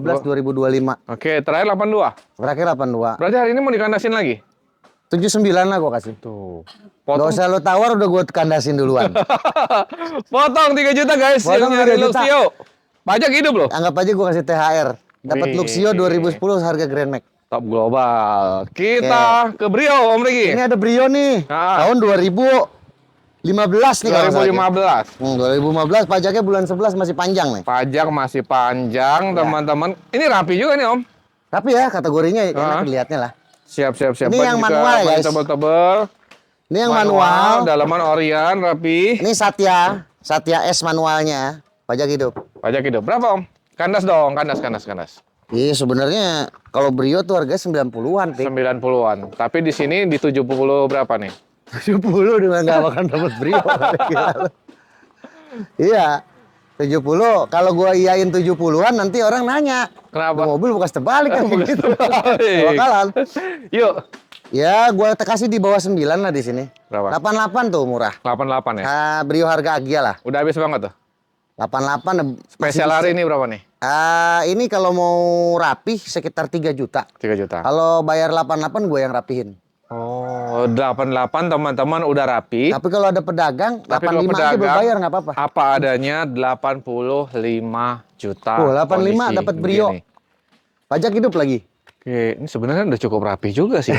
12 2025. Oke, terakhir 82. Terakhir 82. Berarti hari ini mau dikandasin lagi? 79 lah gua kasih. Tuh. Gak Potong. usah lo tawar, udah gua kandasin duluan. Potong 3 juta guys. Potong yang nyari 3 juta. Luxio. Pajak hidup loh. Anggap aja gua kasih THR. Dapat Wih. Luxio 2010 harga Grand Max. Top global. Kita ke Brio, Om Regi. Ini ada Brio nih. Ah. Tahun 2015 nih kalau nggak salah. 2015. 2015 pajaknya bulan 11 masih panjang nih. Pajak masih panjang, teman-teman. Ini rapi juga nih, Om. Tapi ya kategorinya enak dilihatnya lah. Siap. Ini yang manual ya, guys. Tebel-tebel. Ini yang manual. Dalaman Orion, rapi. Ini Satya S manualnya. Pajak hidup. Pajak hidup. Berapa, Om? Kandas dong, kandas. Iya sebenarnya kalau Brio tuh harganya 90-an, Pik. 90-an. Tapi di sini di 70 berapa nih? 70 dengan nggak makan dapat Brio. Iya. 70, kalau gua iyain 70-an nanti orang nanya. Kenapa? Mobil bekas terbalik kan gitu. terbalik. Bakalan. Yuk. Ya, gua kasih di bawah 9 lah di sini. Berapa? 88 tuh murah. 88 ya? Nah, Brio harga Agia lah. Udah habis banget tuh. 88 Spesial hari ini berapa nih? Ini kalau mau rapih sekitar 3 juta. 3 juta. Kalau bayar 88 gue yang rapihin. Oh, 88 teman-teman udah rapi. Tapi kalau ada pedagang, Tapi 85 aja berbayar nggak apa-apa. Apa adanya 85 juta. Oh, 85 kondisi dapat Brio. begini. Pajak hidup lagi. Oke, ini sebenarnya udah cukup rapi juga sih.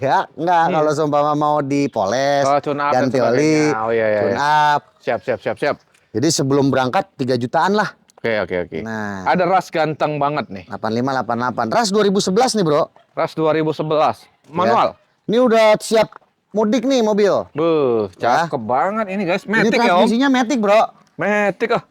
Iya, enggak kalau seumpama mau dipoles, tune up dan ganti oli, sebagainya. Oh iya. tune up. Siap. Jadi sebelum berangkat 3 jutaan lah. Oke. Nah. Ada ras ganteng banget nih. 85, 88. Ras 2011 nih, Bro. Ras 2011. Manual. Ya. Ini udah siap mudik nih mobil. Beuh, cakep banget ini guys. Ini Matic ya, Om. transmisinya Matic, Bro. Matic ah.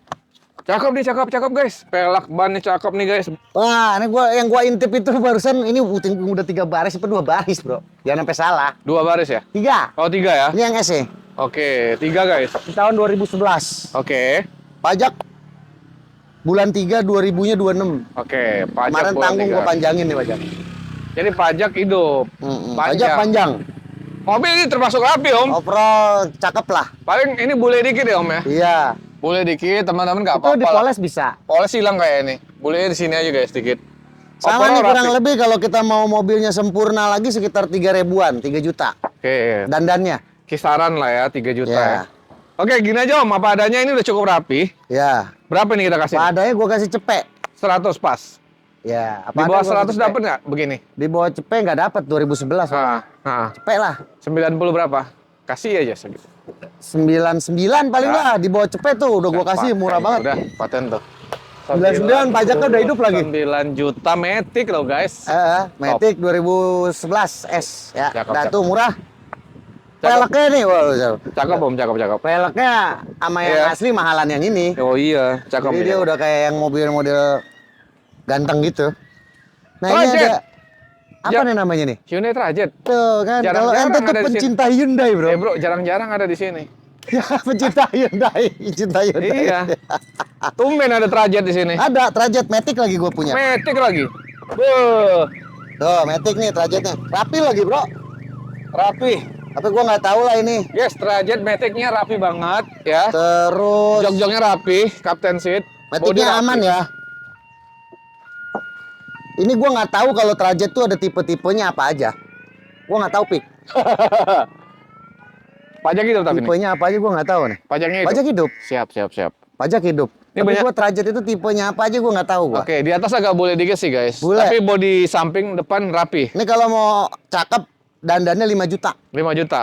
Cakep nih, cakep guys. Pelak bannya cakep nih guys. Wah, ini yang gua intip itu barusan ini udah 3 baris apa 2 baris, Bro. Jangan sampai salah. 2 baris ya? 3. Oh, 3 ya? Ini yang S ya. Oke, 3 guys. Di tahun 2011. Oke. Pajak bulan 3 2000-nya 26. Oke, pajak Kemarin bulan tanggung 3. gua panjangin nih pajak. Jadi pajak hidup. Pajak panjang. Mobil ini termasuk rapi, Om. Overall cakep lah. Paling ini bule dikit ya, Om ya? Iya. Bule dikit, teman-teman nggak Itu apa-apa lah. dipoles bisa. Poles hilang kayak ini. Bule di sini aja guys, dikit. Sama Overall nih kurang rapi. lebih kalau kita mau mobilnya sempurna lagi sekitar 3 ribuan, 3 juta. Oke, Dandannya. kisaran lah ya, 3 juta Ya. ya. Oke, gini aja Om, apa adanya ini udah cukup rapi. Ya. Berapa nih kita kasih? Padanya gua kasih cepek. 100 pas. Ya, Di bawah 100 dapat nggak begini? Di bawah cepek nggak dapat 2011. Cepek lah. 90 berapa? Kasih aja segitu. 99 paling lah di bawah cepek tuh udah gua kasih murah banget. Udah, paten tuh. 99 pajaknya udah hidup lagi. 9 juta Matic loh guys. Matic 2011 S ya. Cakep, Dah cakep. tuh murah. Cakep. Peleknya nih, wah, Cakep Om, cakep. peleknya sama yang Iya. asli mahalan yang ini. Oh iya, cakep. Jadi dia udah kayak yang mobil-model ganteng gitu. Nah ini Trajet. ada apa nih namanya nih? Hyundai Trajet. Tuh kan, kalau Jarang-jarang ente tuh ada di pencinta Hyundai, Bro. Bro, jarang-jarang ada di sini. Ya, pencinta Hyundai, pencinta Hyundai. Iya. Tumben ada Trajet di sini. Ada Trajet Matic lagi gue punya. Matic lagi. Beuh, Tuh, Matic nih Trajetnya. Rapi lagi, Bro. rapi. Tapi gua nggak tahu lah ini. Yes, Trajet Matic-nya rapi banget ya. Terus Jok-joknya rapi, captain seat. Bodi Matic-nya rapi. aman ya. Ini gua nggak tahu kalau Trajet tuh ada tipe-tipenya apa aja. Gua nggak tahu, Pik. Pajak hidup tapi nih. Tipenya apa aja gua nggak tahu nih. Pajaknya hidup. Pajak hidup. Siap. Pajak hidup. Ini Tapi banyak- gua Trajet itu tipenya apa aja gua nggak tahu gua. Oke, di atas agak boleh dikit sih guys. Boleh. Tapi bodi samping depan rapi. Ini kalau mau cakep dandannya 5 juta. 5 juta.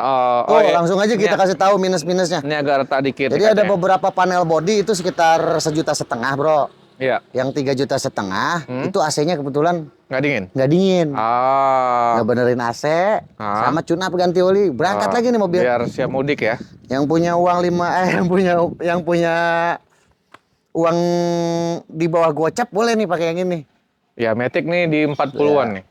Oh, langsung aja kita Ini- kasih tahu minus-minusnya. Ini agak retak dikit. Jadi nih ada katanya. beberapa panel body itu sekitar 1,5 juta, Bro. Iya, Yang 3,5 juta itu AC-nya kebetulan nggak dingin. nggak dingin. Ah. Nggak benerin AC, sama tune up ganti oli. Berangkat Ah, lagi nih mobil. Biar siap mudik ya. Yang punya uang yang punya uang di bawah gocap boleh nih pakai yang ini. Ya, Matic nih di 40-an nih.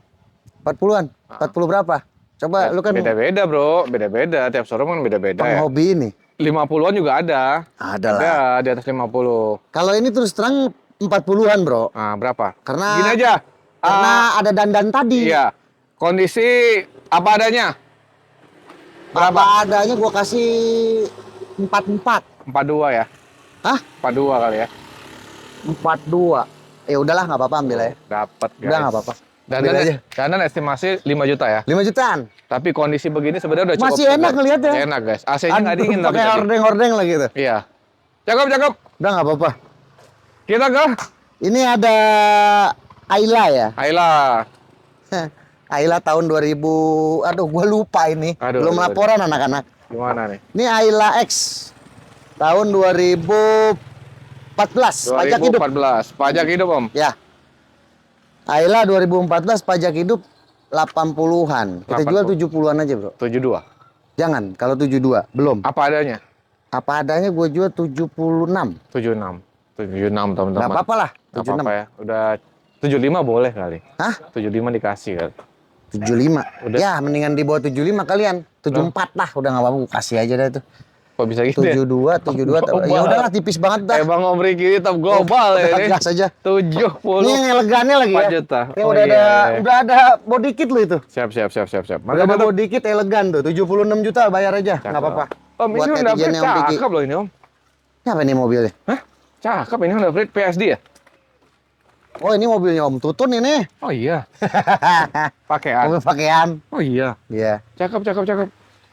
40-an. 40 berapa? Coba lu kan Beda-beda, Bro. Beda-beda. Tiap showroom kan beda-beda ya. penghobi ini. 50-an juga ada. Ada lah. Ada di atas 50. Kalau ini terus terang 40-an, Bro. Nah, berapa? Karena Gini aja. Karena ada dandan tadi. Iya. Kondisi apa adanya? Apa adanya gua kasih 44. 42 ya. Hah? 42 kali ya. 42. Ya udahlah, nggak apa-apa, ambil aja. Dapat guys. Udah nggak apa-apa. Dan Ambil aja. Dandan estimasi 5 juta ya. 5 jutaan. Tapi kondisi begini sebenarnya udah cukup. Masih enak ngeliatnya. Enak guys. AC-nya nggak dingin tapi pakai tadi. hordeng-hordeng lagi tuh. Iya. Cakep, cakep. Udah nggak apa-apa. Kita ke Ini ada Ayla ya. Ayla. Ayla tahun 2000. Aduh, gua lupa ini. Belum Aduh. laporan anak-anak. Gimana nih? Ini Ayla X tahun 2014. Pajak hidup. 2014. Pajak hidup, Om. Ya. Ayla 2014 pajak hidup 80-an. Kita jual 70-an aja, Bro. 72. Jangan, kalau 72 belum. Apa adanya? Apa adanya gue jual 76. 76. 76 teman-teman. Nggak apa-apa lah, Nggak 76. apa-apa ya. Udah 75 boleh kali. Hah? 75 dikasih kali. 75. Udah. Ya, mendingan di bawah 75 kalian. 74 lah, udah nggak apa-apa, gue kasih aja dah itu. Kok bisa gitu ya? 72. Ya udahlah, tipis banget dah. Emang Om Riki top global ya ini. Gas aja. 70. Ini yang elegannya lagi 4 ya. juta. Ini Oh, udah iya. ada body kit lo itu. Siap. Udah Mantap, ada mantap. body kit elegan tuh, 76 juta bayar aja, nggak apa-apa. Om, ini Buat Honda Freed netizennya Om Riki. cakep loh ini, Om. Ini apa nih mobilnya? Hah? Cakep ini Honda Freed PSD ya? Oh, ini mobilnya Om Tutun ini. Oh iya. Pakaian. Mobil pakaian. Oh iya. Iya. Cakep.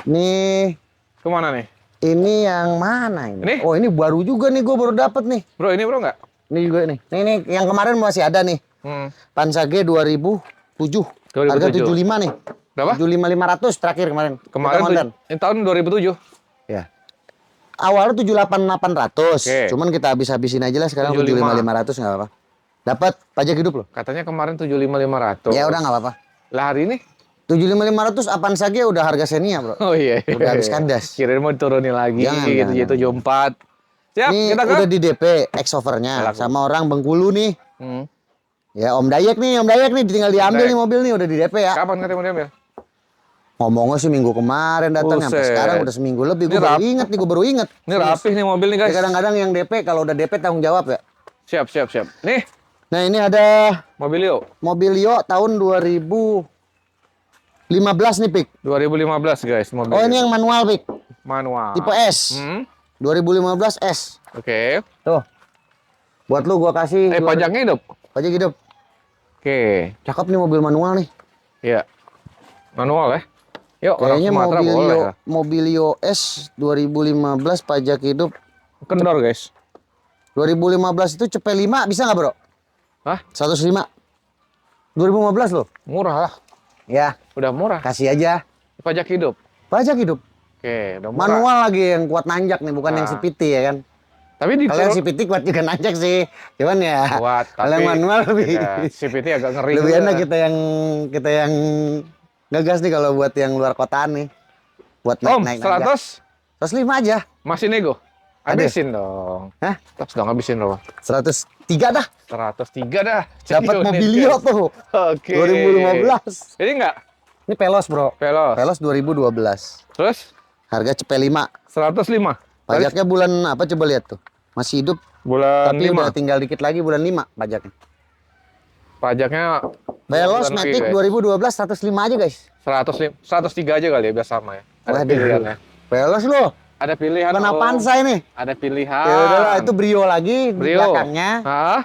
Nih, Kemana nih? ini yang mana ini? Ini? Oh, ini baru juga nih, gue baru dapet nih. Bro, ini bro nggak? Ini juga nih. Ini yang kemarin masih ada nih. Pansage 2007. 2007. Harga 75 nih. Berapa? 75.500 terakhir kemarin. Kemarin Kita konten. ini tahun 2007. Ya. Awalnya 78.800. Oke. Cuman kita habis-habisin aja lah sekarang 75.500 nggak apa-apa. Dapat pajak hidup loh. Katanya kemarin 75.500. Ya udah nggak apa-apa. Lah hari ini? 75.500 Avanzage udah harga Xenia, Bro. Oh iya. Udah habis kandas. Kirain mau diturunin lagi Jangan, gitu, 74. Siap, Ini kita udah kan? di DP X-Overnya sama orang Bengkulu nih. Hmm. Ya Om Dayek nih tinggal diambil Dayek. nih mobil nih udah di DP ya. Kapan katanya mau diambil? Ngomongnya sih minggu kemarin datang sampai Buset. sekarang udah seminggu lebih. Ini Gue baru rapi. inget nih, gue baru inget. Ini rapih nih mobil nih guys. Ya, kadang-kadang yang DP kalau udah DP tanggung jawab ya. Siap. Nih, Nah ini ada Mobilio. Mobilio tahun 2015 nih Pik. 2015 guys, mobil. Oh ini yang manual Pik. manual. Tipe S. Hmm. 2015 S. Oke. Tuh. Buat lu gua kasih. Pajaknya hidup. Pajak hidup. Oke. Cakep nih mobil manual nih. Iya. Manual ya. Yuk, orang Kayaknya Sumatera boleh Mobilio, lah. Mobilio S 2015 pajak hidup. Kendor guys. 2015 itu cepet 5 bisa nggak bro? Hah? 105. 2015 loh. Murah lah. Ya, Udah murah. kasih aja. Pajak hidup. Pajak hidup. Oke, udah murah. Manual lagi yang kuat nanjak nih, bukan yang Nah. CVT ya kan? Tapi di Kalau yang CVT kuat juga nanjak sih. Cuman ya, kuat, kalau tapi yang manual lebih CVT agak ngeri. lebih juga. enak kita yang gagas nih kalau buat yang luar kotaan nih. Buat Om, naik 100 105 aja. masih nego. Ada. Habisin dong. Hah? Terus dong habisin dong. 103 dah. 103 dah. Dapat Unit, Mobilio guys. tuh. Oke. 2015. Ini enggak? Ini Pelos, Bro. Velos. Pelos 2012. Terus Harga cepet 5. 105. Pajaknya bulan apa coba lihat tuh. Masih hidup Bulan tapi 5. udah tinggal dikit lagi bulan 5 pajaknya. Pajaknya Pelos bulan lagi, Matic guys. 2012 105 aja, guys. 103 aja kali ya biar sama ya. Ada Waduh. pilihannya. Pelos loh. Ada pilihan. Bukan Om. Avanza ini. Ada pilihan. Ya udahlah, itu Brio lagi di Brio. belakangnya. Hah?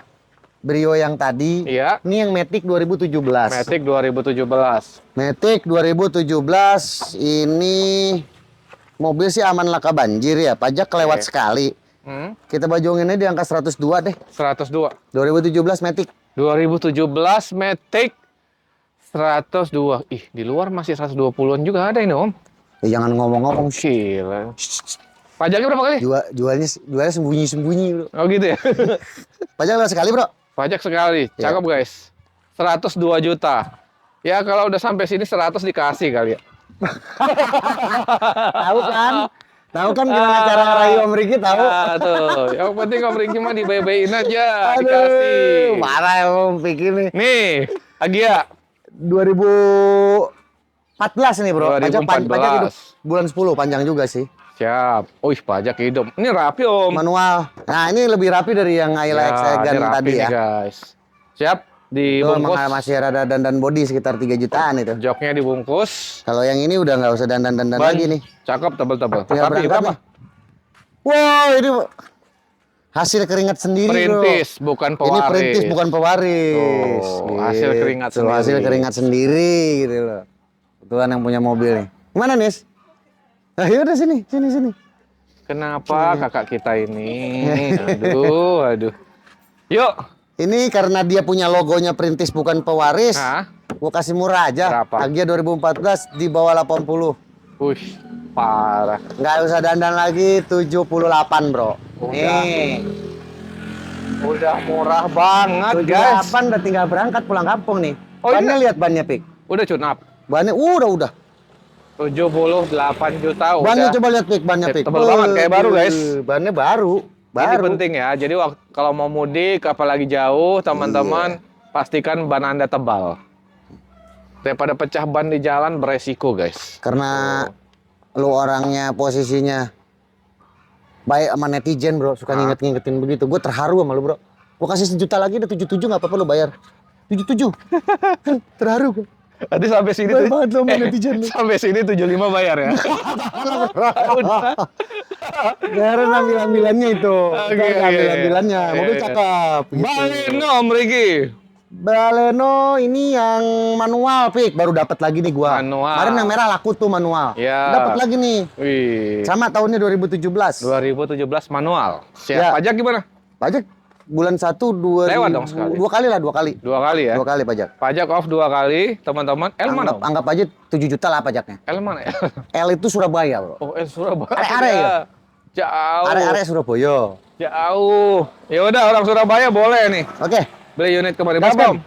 Brio yang tadi. Iya. Ini yang Matic 2017. Matic 2017. Matic 2017 ini mobil sih aman laka banjir ya. Pajak kelewat Oke. sekali. Kita bajonginnya di angka 102 deh. 102. 2017 Matic. 2017 Matic 102. Ih, di luar masih 120-an juga ada ini, Om. Ya, jangan ngomong-ngomong. Gila. Pajaknya berapa kali? Jualnya sembunyi-sembunyi, Bro. Oh gitu ya. Pajak lewat sekali, Bro. Pajak sekali. Ya. Cakep, guys. 102 juta. Ya kalau udah sampai sini 100 dikasih kali ya. Tahu kan? Tahu kan gimana cara ngerayu Om Riki tahu? Ah, tuh. Yang penting Om Riki mah dibayi-bayin aja, Aduh, dikasih. marah ya Om Riki nih. Nih, Agia. 2014 nih, Bro. Pajak 2014. hidup bulan 10 panjang juga sih. Siap. Wih, pajak hidup. Ini rapi, Om. Manual. Nah, ini lebih rapi dari yang Ayla X ini Egan rapi tadi nih, ya. guys. Siap. Itu Dibungkus. emang masih rada dandan body sekitar 3 jutaan itu. Joknya dibungkus. Kalau yang ini udah nggak usah dandan-dandan Ban lagi nih. cakep, tebel-tebel. Tinggal Tapi berangkat berapa? nih. Wow, ini Hasil keringat sendiri, Perintis, bro. bukan Ini pewaris. perintis bukan pewaris. Oh, hasil keringat Gitu, sendiri. Hasil keringat sendiri gitu loh. Kebetulan yang punya mobil nih. Mana, Nis? Nah, yaudah sini. Kenapa kakak kita ini? Aduh. Yuk. Ini karena dia punya logonya perintis bukan pewaris. Hah? Gua kasih murah aja. Berapa? Agya 2014 di bawah 80. Wih, parah. Nggak usah dandan lagi, 78, bro. Udah. Nih, Udah murah banget, guys. 78 udah tinggal berangkat pulang kampung nih. Oh, Bannya iya? lihat bannya, Pik. Udah tune up. Bannya udah. 78 juta udah. Bannya coba lihat, Pik, bannya, Pik. Tebal banget, kayak baru, guys. Bannya baru. Ini penting ya. Jadi kalau mau mudik apalagi jauh, teman-teman pastikan ban Anda tebal. Daripada pecah ban di jalan beresiko, guys. Karena lu orangnya posisinya baik sama netizen, bro. Suka ngingetin begitu. Gue terharu sama lu, bro. Gue kasih 1 juta lagi, udah 77 nggak apa-apa lu bayar. 77. Terharu gue. Tadi sampai sini Baik banget lo sama netizen lu. sampai sini 75 bayar ya. Udah. Karena ambil-ambilannya itu. Oke. Ambil-ambilannya. Mobil cakep. Gitu. Baleno, Om Riki. Baleno ini yang manual, Pik. Baru dapat lagi nih gua. Manual. Kemarin yang merah laku tuh manual. Ya. Dapat lagi nih. Wih. Sama tahunnya 2017. 2017 manual. Siap Ya. pajak gimana? Pajak bulan 1 2000. Lewat dong sekali. 2 kali lah, 2 kali. 2 kali ya. 2 kali pajak. Pajak off 2 kali, teman-teman. L mana? Om? Anggap aja 7 juta lah pajaknya. L mana ya? L itu Surabaya, bro. Oh, L Surabaya. Are-are ya? Jauh. Area Surabaya. Jauh. Ya udah orang Surabaya boleh nih. Oke. Beli unit kemarin Gas, Baskom.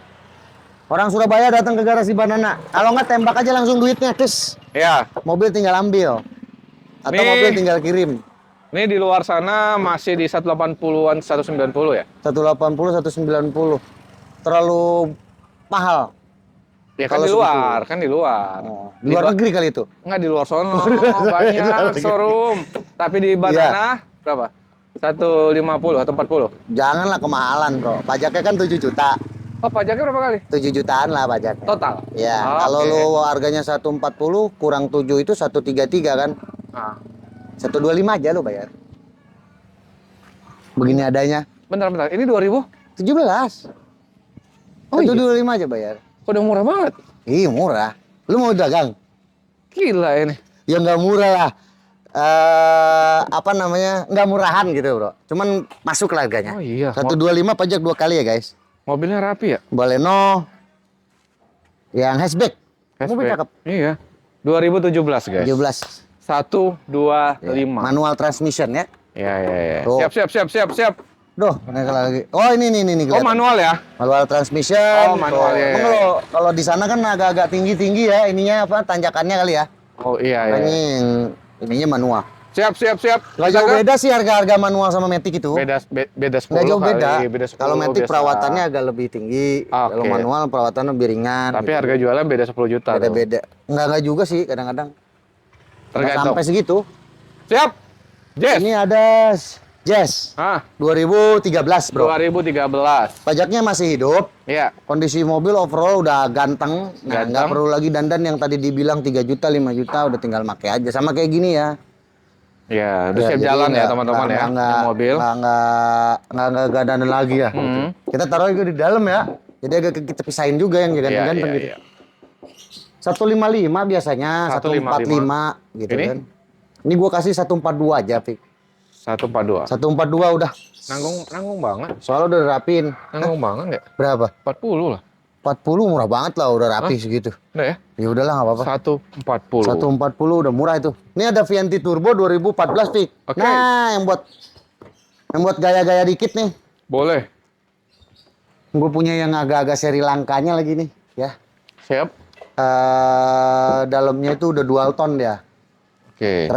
Orang Surabaya datang ke garasi Banana. Kalau nggak tembak aja langsung duitnya, tes. Ya. Mobil tinggal ambil. Atau Nih. mobil tinggal kirim. Ini di luar sana masih di 180-an, 190 ya? 180, 190. Terlalu mahal. Ya kan Kalau di luar, kan di luar. Di luar negeri kali itu. Enggak di luar sono, banyak showroom. Tapi di Banana berapa? 150 atau 40? Janganlah kemahalan, bro. Pajaknya kan 7 juta. Oh, pajaknya berapa kali? 7 jutaan lah pajaknya. Total? Ya, Oke. kalau lu harganya 140 kurang 7 itu 133 kan. Nah, 125 aja lu bayar. Begini adanya. bentar. Ini 2000? 17. Oh, iya? 125 aja bayar. Udah murah banget. Ih, murah. Lu mau dagang? Gila ini. Ya nggak murah lah. Apa namanya? Nggak murahan gitu, bro. Cuman masuk lah harganya. Oh iya. 125 pajak 2 kali ya, guys. Mobilnya rapi ya? Baleno yang hatchback. Mobil cakep. Iya. 2017 guys. 17. 125. Manual transmission ya. Ya. Tuh. Siap. Duh, ini lagi. Oh, ini Oh, kelihatan. manual ya? Manual transmission. Oh, manual, Tuh. ya. Emang kalau di sana kan agak-agak tinggi-tinggi ya, ininya apa tanjakannya kali ya. Oh iya. Ini ininya manual. Siap. Nggak jauh beda sih harga-harga manual sama Matic itu. Beda 10 Nggak jauh kali. beda. Beda 10 Kalau Matic biasa. perawatannya agak lebih tinggi. Oke. Kalau manual perawatannya lebih ringan. Tapi gitu. harga jualnya beda 10 juta. tuh. Beda-beda. Nggak juga sih kadang-kadang. Nggak Tergantung. sampai segitu. Siap. Jess. Ini ada Jazz Hah, 2013, bro. 2013. Pajaknya masih hidup. Iya. Kondisi mobil overall udah ganteng. Nah, Ganteng. nggak perlu lagi dandan yang tadi dibilang 3 juta, 5 juta, udah tinggal make aja. Sama kayak gini ya. Iya, udah Ya, siap jadi jalan ya nggak- teman-teman ya. nggak- Yang mobil. Nggak dandan lagi ya. Hmm. Kita taruh juga di dalam ya. Jadi agak kita pisahin juga yang ganteng-ganteng gitu. Iya. 155 biasanya, 145 gitu Ini? kan. Ini gua kasih 142 aja, Pik. 142. 142 udah. Nanggung banget. Soalnya udah rapin. Nanggung banget nggak? Berapa? 40 lah. 40 murah banget lah, udah rapi segitu. Udah ya? Ya udahlah nggak apa-apa. 140. 140 udah murah itu. Ini ada Vianti Turbo 2014, Pik. Oke. Nah, yang buat gaya-gaya dikit nih. Boleh. Gue punya yang agak-agak Sri Lankanya lagi nih, ya. Siap. Dalamnya itu udah dual tone dia. Oke.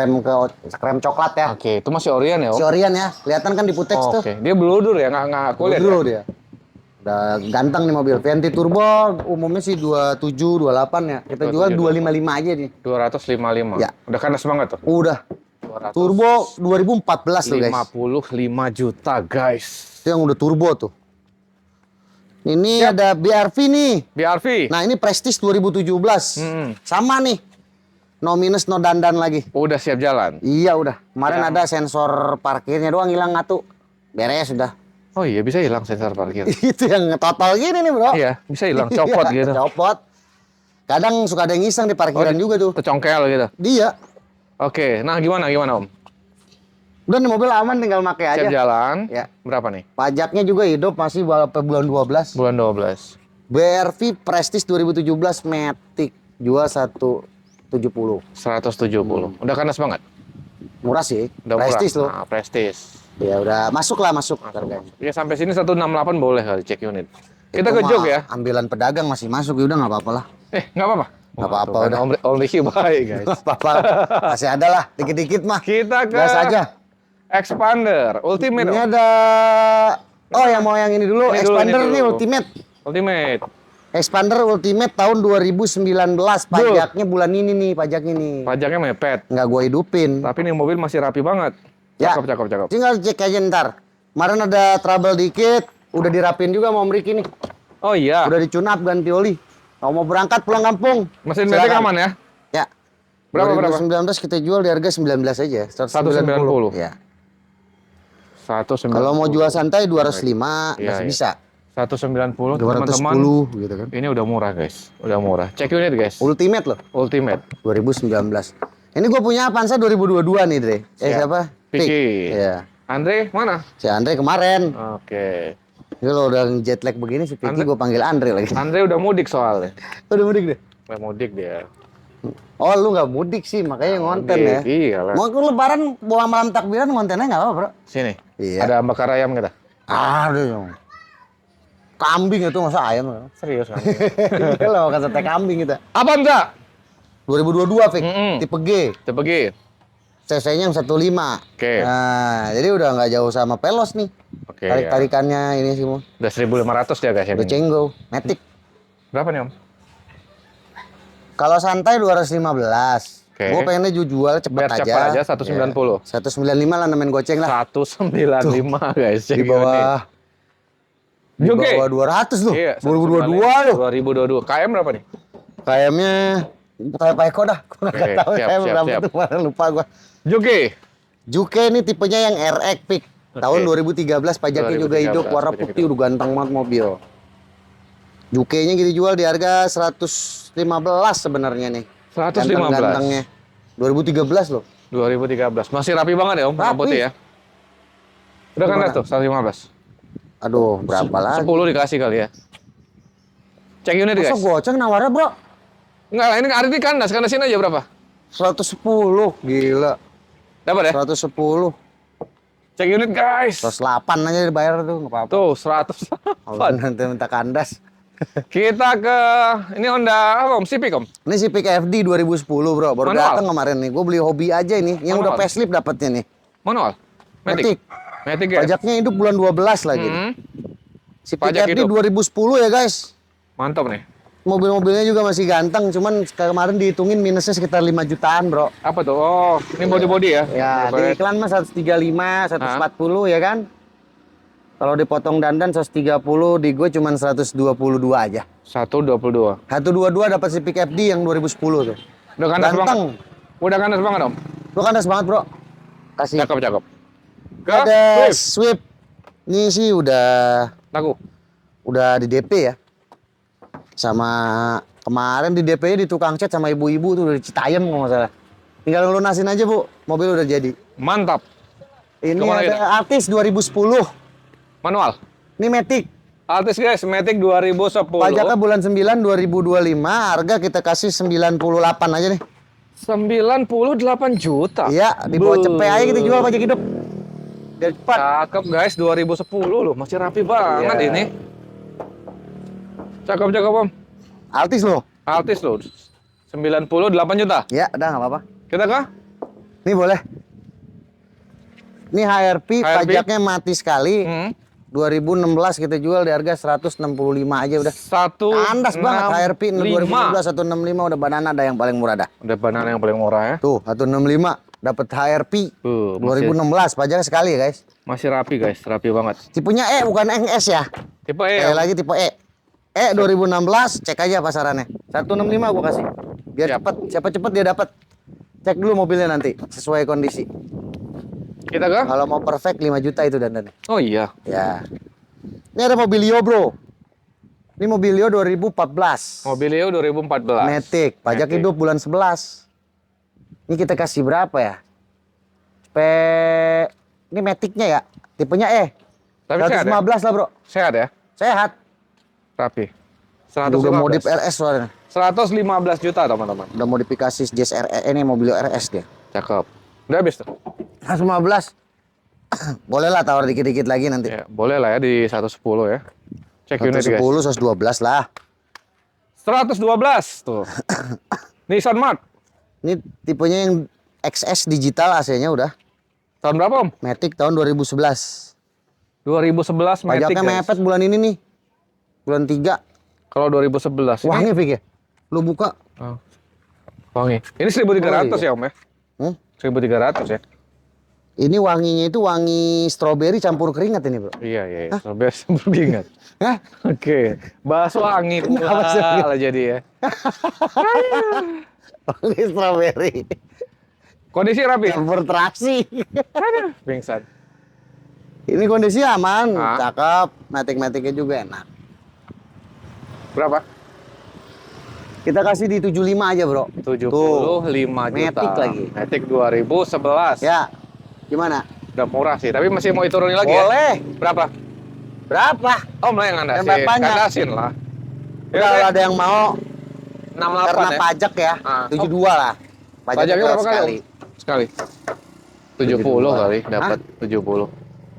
Krem coklat ya. Oke, itu masih Orion ya, Om? Si Orion ya, kelihatan kan di Putex tuh. Oke, dia bludur ya, nggak kulit Bro ya? dia. Udah ganteng nih mobil. Vianti Turbo umumnya sih 27, 28 ya. Kita jual 255 aja nih. 255. Ya. Udah kandas banget tuh. Udah. 255 Turbo 2014 tuh guys. juta, guys. Itu yang udah turbo tuh. Ini ada BRV nih. BRV. Nah ini Prestige 2017. Sama nih. No minus, no dandan lagi. Udah siap jalan. Iya udah. Kemarin Yang- ada sensor parkirnya doang hilang ngatu. beres sudah. Oh iya, bisa hilang sensor parkir. Itu yang total gini nih bro. Iya, bisa hilang, copot Iya, gitu. Copot. Kadang suka ada yang iseng di parkiran juga tuh. Tercongkel gitu. Dia. Oke, nah gimana Om? Udah nih mobil aman tinggal pakai aja. Siap jalan. Ya. Berapa nih? Pajaknya juga hidup masih bulan 12. Bulan 12. BRV Prestige 2017 Matic jual 170. 170. Udah kandas banget. Murah sih. Udah Prestige murah. loh. Nah, Prestige. Ya udah masuk harganya. Ya sampai sini 168 boleh kali cek unit. Kita Itu ke jok mah ya. Ambilan pedagang masih masuk ya udah nggak apa-apa lah. Nggak apa-apa. Nggak apa-apa, Tuh kan, udah. Om Ricky baik guys. Nggak apa-apa. Masih ada lah dikit-dikit mah. Kita ke Gas aja. Expander Ultimate. Ini Om. ada yang mau yang ini dulu. Ini dulu, Expander ini dulu. nih Ultimate. Ultimate. Expander Ultimate tahun 2019. Pajaknya bulan ini nih, pajaknya nih. Pajaknya mepet. Nggak gua hidupin. Tapi nih mobil masih rapi banget. Ya. Cakep. Tinggal cek aja ntar. Kemarin ada trouble dikit, udah dirapin juga sama Om Riki nih. Oh iya. Udah dicunap ganti oli. Kalau mau berangkat pulang kampung. Mesin silakan. metik aman ya? Ya. Berapa? 2019 kita jual di harga 19 aja. 190. Ya. 190. Kalau mau jual santai 205 Iya, masih iya. bisa. 190 teman-teman. 210 gitu kan. Ini udah murah guys. Udah murah. Cek unit guys. Ultimate loh. Ultimate. 2019. Ini gue punya Avanza 2022 nih, Dre. Siap. Siapa? Vicky. Iya. Andre mana? Si Andre kemarin. Oke. Ini lo udah jet lag begini si Vicky Andre- gue panggil Andre lagi. Andre udah mudik soalnya. Udah mudik deh. Udah mudik dia. Oh lu nggak mudik sih makanya ngonten ya. Mudik, iyalah. Mau ke lebaran bawa malam takbiran ngontennya nggak apa bro? Sini. Iya. Ada bakar ayam kita. Aduh yang kambing itu masa ayam? Serius kan? Iya lah makan sate kambing kita. Apa enggak? 2022 Vic, Mm-mm. tipe G, Kita pergi. cc-nya yang 15. Oke. Nah jadi udah nggak jauh sama Pelos nih. Oke. Tarik-tarikannya ini semua. Udah 1.500 ya guys yang Udah ini. cenggo, Matic. Berapa nih Om? Kalau santai 215. Oke. Gue pengennya jual cepet Biar aja. cepat aja 190. Ya. 195 lah nemen goceng lah. 195 guys. Di bawah di Oke. bawah 200 loh. Iya, 2022 loh. 2022. KM berapa nih? Kayaknya kayak Pak Eko dah. Gue nggak Oke, tahu siap, saya siap, berapa siap. tuh kemarin lupa gue. Juki. Juke ini tipenya yang RX Pick. Tahun 2013 pajaknya juga 2013, hidup, warna pajaknya putih, udah ganteng banget mobil. Juke-nya gitu jual di harga 115 sebenarnya nih. 115. Ganteng-gantengnya. 2013 loh. 2013. Masih rapi banget ya Om, warna Rapi. putih ya. Udah kan Gimana? tuh 115. Aduh, berapa lagi? 10 dikasih kali ya. Cek unit Masa guys. goceng nawarnya bro? Enggak, ini hari ini kandasin aja berapa? 110, gila. Dapat ya? 110, Cek unit guys. 108 aja dibayar tuh, nggak apa-apa. Tuh, Kalau 108. nanti minta kandas. Kita ke ini Honda apa Om? Civic Om. Ini si Pick FD 2010 bro, baru Manual? datang kemarin nih. Gue beli hobi aja ini, yang udah Manual? facelift dapetnya nih. Manual. Matic. Matic ya. Pajaknya hidup bulan 12 lagi. nih. Hmm, Si Pick Pajak FD hidup. 2010 ya guys. mantap nih. Mobil-mobilnya juga masih ganteng, cuman kemarin dihitungin minusnya sekitar 5 jutaan bro. Apa tuh? Oh, ini body-body ya. Ya, di iklan mah 135, 140 ya kan. Kalau dipotong dandan 130, di gue cuman 122 aja. 122. 122 dapat si Pick FD yang 2010 tuh. Udah kandas banget. Ganteng. Udah kandas banget Om. Lu kandas banget bro. Kasih. Cakep, cakep. Ke Ada Swift. Swift. Ini sih Laku. udah di DP ya. Sama kemarin di DP-nya di tukang cat sama ibu-ibu tuh dari Citayam kalau nggak salah. Tinggal lunasin aja bu, mobil udah jadi. Mantap. Ini Kemana ada ini? Artis 2010. Manual. Ini Matic. Altis guys, Matic 2010. Pajaknya bulan 9 2025, harga kita kasih 98 aja nih. 98 juta. Iya, di bawah cepet aja kita jual pajak hidup. Biar cepat. Cakep guys, 2010 loh, masih rapi banget Iya. ini. Cakep cakep Om. Altis loh. Altis loh. 98 juta. Ya, udah nggak apa-apa. Kita kah? Nih boleh. Ini HRP, pajaknya mati sekali. 2016 kita jual di harga 165 aja udah. Kandas banget HRP 2016 165 udah banana ada yang paling murah dah. Udah banana yang paling murah ya. Tuh 165 dapat HRP. Tuh, 2016 pajaknya sekali ya guys. masih rapi guys, rapi banget. Tipenya E bukan NS ya. Tipe E. Sekali lagi tipe E. E 2016 cek aja pasarannya. 165 gua kasih. Biar Siap. cepet, siapa cepet dia dapat. Cek dulu mobilnya nanti sesuai kondisi. Kita ke? Kalau mau perfect 5 juta itu dandannya. Oh iya. Ya. Ini ada Mobilio, Bro. Ini Mobilio 2014. Mobilio 2014. Matic, pajak Matic. hidup bulan 11. Ini kita kasih berapa ya? Ini Maticnya ya. Tipenya Tapi sehat ya? 115 lah, Bro. Sehat ya? Sehat. Rapi. Udah modif 115. RS soalnya. 115 juta teman-teman. Udah modifikasi Jazz RS, ini Mobilio RS dia. Cakep. Udah habis tuh? 115. Boleh lah tawar dikit-dikit lagi nanti. Ya, boleh lah ya di 110 ya. Cek unit guys. 110, 112 lah. 112 tuh. Nissan Mark. Ini tipenya yang XS digital AC-nya udah. Tahun berapa Om? Matic tahun 2011. 2011 Matic Pajaknya guys. mepet bulan ini nih. Bulan 3. Kalau 2011 ini. Wangi, Fik ya? Lu buka. Oh. Wangi. Ini 1300 Oh, iya. ya Om ya? Hmm? 1300 ya? Ini wanginya itu wangi stroberi campur keringat ini, Bro. Iya, iya. Biasa beringat. Hah? Oke. Bahas wangi Kenapa sih? pula jadi ya. Wangi stroberi. Kondisi rapi. Campur terasi. Pingsan. Ini kondisi aman, Ah. cakep. Matic-maticnya juga enak. Berapa? Kita kasih di 75 aja, Bro. 75 juta. Matic lagi. Matic 2011. Ya. Gimana? Udah murah sih, tapi masih mau diturunin lagi ya? Boleh. Berapa? Berapa? Om lah yang ngandasin. Yang bapaknya. Kandasin lah. Udah, kalau ada yang mau 68 karena ya? pajak ya, Ah. 72 lah. Pajaknya berapa kali? sekali. Om? Sekali. 70 kali dapat 70.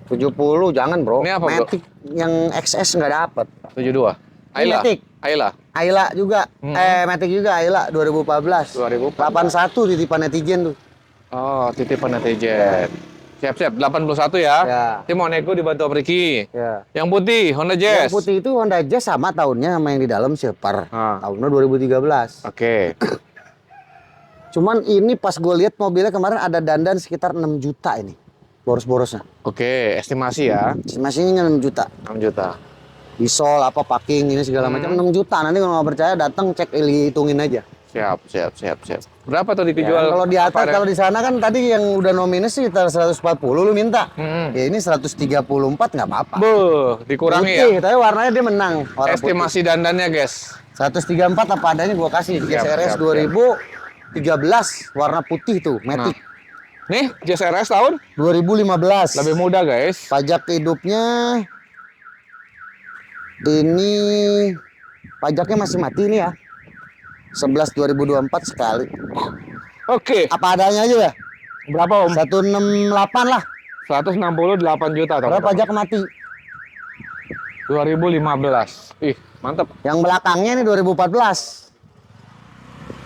70 jangan, Bro. Ini apa, Bro? Matic yang XS nggak dapat. 72. Ini Ayla. Matic. Ayla. Ayla juga. Matic juga Ayla 2014. 2014. 81 titipan netizen tuh. Oh, titipan netizen. Siap-siap, 81 ya. Ya. Ini mau nego dibantu Om Riki. Ya. Yang putih, Honda Jazz. Yang putih itu Honda Jazz sama tahunnya sama yang di dalam Silver. Ah. Tahunnya 2013. Oke. Cuman ini pas gue lihat mobilnya kemarin ada dandan sekitar 6 juta ini. Boros-borosnya. Oke, estimasi ya. Masih 6 juta. 6 juta. Disol apa parking ini segala macam 6 juta. Nanti kalau nggak percaya datang cek hitungin aja. Siap, siap, siap, siap. Berapa tuh Ya, dijual? kalau di atas, Apa ada? kalau di sana kan tadi yang udah nominasi sekitar 140 lu minta. Hmm. Ya ini 134 nggak apa-apa. Beuh, dikurangi ya. Putih, tapi warnanya dia menang. Warna Estimasi dandannya, guys. putih. 134 apa adanya gua kasih. Siap, GSRS siap, 2013 warna putih tuh, Matic. Nih, JSRS tahun 2015. lebih muda, guys. Pajak hidupnya ini pajaknya masih mati nih ya. 11 2024 sekali. Oke. Apa adanya aja ya? Berapa, Om? 168 lah. 168 juta, Berapa teman-teman. pajak mati? 2015. Ih, mantap. Yang belakangnya ini 2014.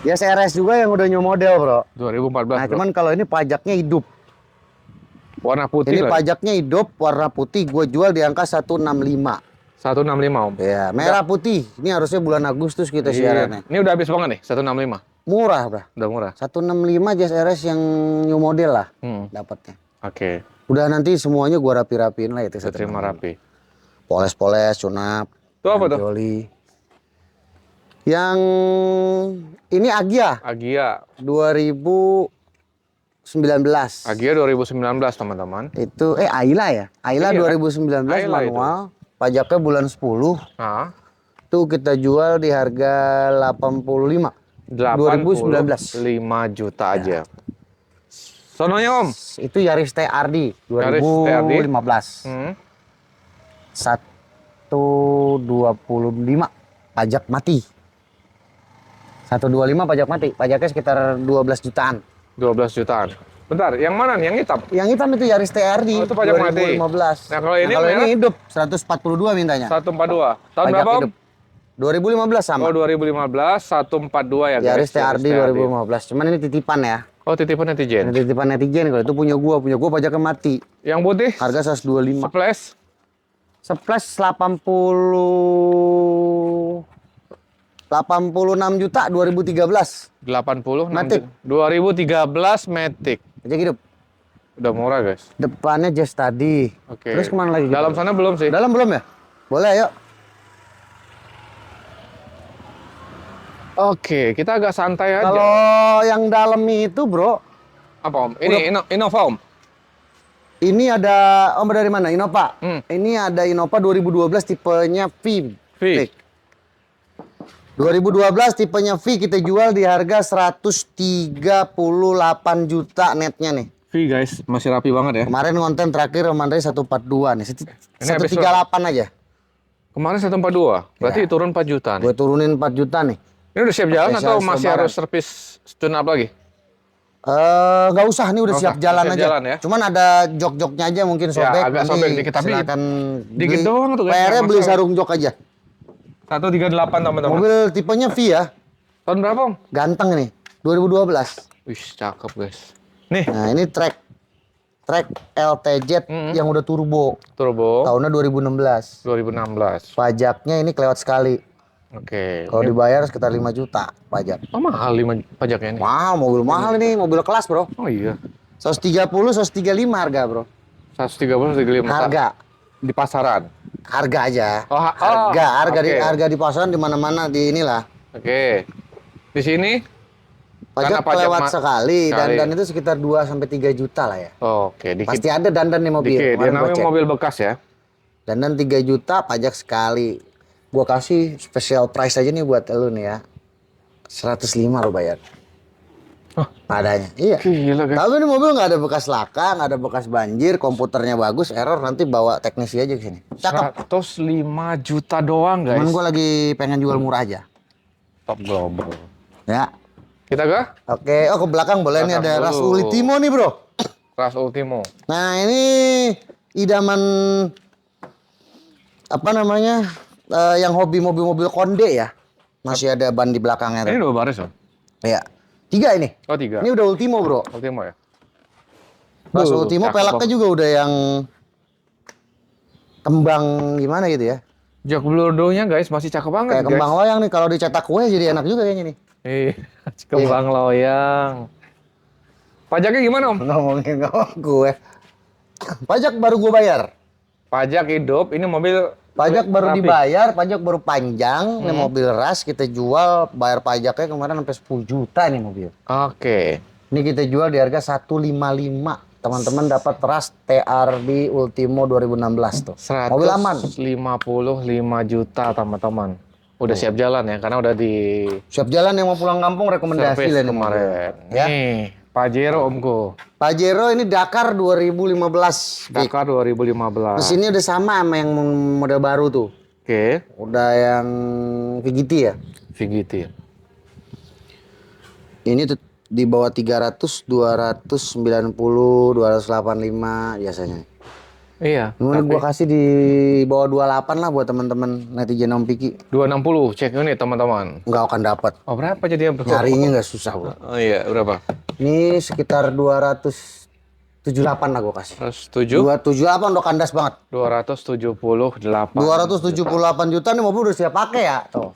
Ya CRS juga yang udah new model, Bro. 2014. Nah, bro. cuman kalau ini pajaknya hidup. Warna putih Ini lagi. pajaknya hidup, warna putih. Gue jual di angka 165. 165, Om. Ya, merah putih. Ini harusnya bulan Agustus kita siarannya. Ini udah habis banget nih, 165. Murah, Bro. Udah murah. 165 Jazz RS yang new model lah dapatnya. Oke. Udah nanti semuanya gua rapi-rapiin lah itu. Terima rapi. Poles-poles, tunap. Itu apa tuh? Joli. Yang ini Agia Agia. 2019. Agia 2019, teman-teman. Itu Ayla ya? Ayla Iya, 2019 Ayla manual. Pajaknya bulan 10. Nah, Tuh kita jual di harga 85. 2019. 5 juta aja. Sononya, Om. Itu Yaris TRD Yaris 2015. 125 pajak mati. 125 pajak mati. Pajaknya sekitar 12 jutaan. 12 jutaan. Bentar, yang mana nih? Yang hitam? Yang hitam itu Yaris TRD Oh, itu pajak mati. 2015. Nah, kalau ini kalau merah? ini hidup 142 mintanya. 142. Tahun Pajak berapa, Om? hidup. 2015 sama. Oh, 2015, 142 ya, guys. Yaris TRD 2015. Cuman ini titipan ya. Oh, titipan netizen. Ini titipan netizen, kalau itu punya gua pajaknya mati. Yang putih? Harga 125. Splash? Splash 86 juta 2013. 80. Matic. 2013 Matic. Pajak hidup. Udah murah, guys. Depannya Jazz tadi. Oke. Terus kemana lagi? Dalam sana belum sih? Dalam belum ya? Boleh, ayo. Oke, kita agak santai aja. Kalau yang dalam itu, Bro, Apa, Om? Ini Innova, Om? Ini ada dari mana? Innova. Ini ada Innova 2012 tipenya V. V. 2012 tipenya V kita jual di harga 138 juta netnya nih. V guys, masih rapi banget ya. Kemarin konten terakhir Romandai 142 nih. Ini habis 138 aja. Kemarin 142, berarti Ya. turun 4 juta nih. Gue turunin 4 juta nih. Ini udah siap jalan Spesial atau masih lebaran. harus servis tune up lagi? Nggak usah, nih udah Nggak siap usah, jalan siap aja. jalan ya. Cuman ada jok-joknya aja mungkin sobek. agak nanti sobek dikit, tapi silakan dikit doang tuh, guys, PR-nya nggak beli masalah. sarung jok aja. 138 teman-teman. Mobil tipenya V ya. Tahun berapa Om? Ganteng nih. 2012. Wih, cakep guys. Nih, Nah, ini track LTZ yang udah turbo. turbo Tahunnya 2016. 2016. Pajaknya ini kelewat sekali. Oke. Kalau dibayar sekitar 5 juta pajak. Oh, mahal 5 pajaknya ini. Mahal, mobil mahal ini, mobil kelas, Bro. Oh iya. 130, 135 harga, Bro. 130, 135. Harga. Di pasaran. Harga aja. Oh, Harga oke. harga di pasaran di mana-mana di inilah. Oke. Di sini Karena Pajak pajak kelewat sekali, sekali. dan itu sekitar 2 sampai 3 juta lah ya. oke, dikit. Pasti ada dandan nih mobil. Dikit. Dia Kemarin gua namanya cek. mobil bekas ya. Dandan 3 juta, pajak sekali. Gua kasih special price aja nih buat lu nih ya. 105 lo bayar. Hah? Padanya. Iya. Gila guys. Tapi ini mobil nggak ada bekas laka, nggak ada bekas banjir, komputernya bagus, error nanti bawa teknisi aja ke sini. Cakep. 105 juta doang guys. Cuman gua lagi pengen jual murah aja. Top global. Ya. Kita ke Oke, ke belakang boleh nih Belakang ada Ras dulu. Ultimo nih, Bro. Ras Ultimo. Nah, ini idaman apa namanya? Yang hobi mobil-mobil konde ya. Masih ada ban di belakangnya Ini tuh. 2 baris loh. Iya. 3 ini. Oh 3. Ini udah Ultimo, Bro. Ultimo ya. Ras Duh, Ultimo cakep pelaknya banget. juga udah yang kembang gimana gitu ya. Jok blurdonya guys masih cakep banget Kayak guys. kembang loyang nih, kalau dicetak kue jadi enak juga kayaknya nih. Kembang loyang. Pajaknya gimana Om? Ngomongin gue. Pajak baru gue bayar. Pajak hidup, ini mobil Pajak baru rapi. dibayar, pajak baru panjang. Ini mobil ras kita jual, bayar pajaknya kemarin sampai 10 juta nih mobil. Oke. Ini kita jual di harga 155. Teman-teman dapat ras TRD Ultimo 2016 tuh. Mobil aman. 155 juta teman-teman. Udah siap jalan ya, karena udah di Siap jalan yang mau pulang kampung rekomendasi servis lah nih kemarin. mobil. Ya. Nih, Pajero Omku. Pajero ini Dakar 2015. Dakar 2015. Mesinnya udah sama sama yang model baru tuh. Oke, Udah yang VGT ya. VGT. Ini tuh di bawah 300, 290, 285 biasanya. Iya. Ini gua kasih di bawah 28 lah buat teman-teman netizen Om Piki. 260 cek unit teman-teman. Nggak akan dapat. Oh berapa jadi Bro? Nyarinya nggak susah, Bro. Oh iya, berapa? Ini sekitar 278 lah gua kasih. 107? 278 udah kandas banget. 278. 278 juta nih mobil udah siap pakai ya. Tuh.